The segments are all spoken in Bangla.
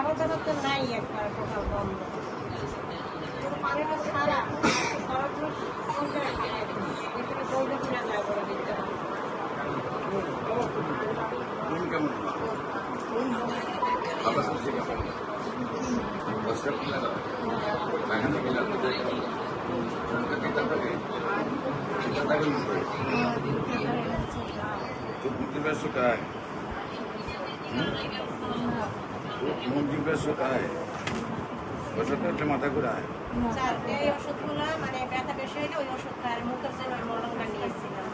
ব্যবস্থাটা তো নাই, একটা টোটাল বন্ধ। পানিটা সারা কোন জায়গায় এখানে বলতে কিনা যায় বলে দিতে হবে। মাথা ঘুরায় এই ওষুধগুলো মানে ব্যথা বেশি হইলে ওই ওষুধটা আর মুখের জন্য ওই মলমটা নিয়েছিলাম।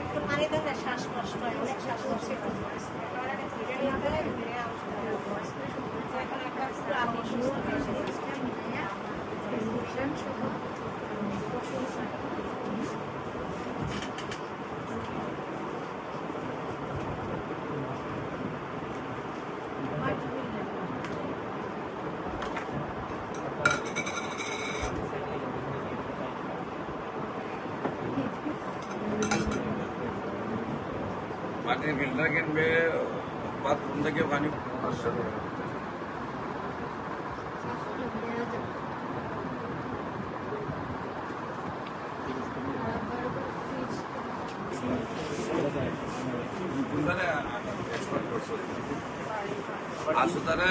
একটু পানি দিলে শ্বাসকষ্ট হয়, অনেক শ্বাসকষ্ট হয়। এখন একটা আপনি সুস্থ হয়েছে। মাটির ফিল্টার কিনবে, বাথরুম থেকে পানি আসছে এক্সপার্ট করছে আসো তারা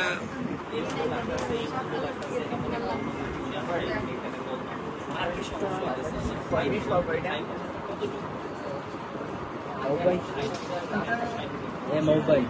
মোবাইল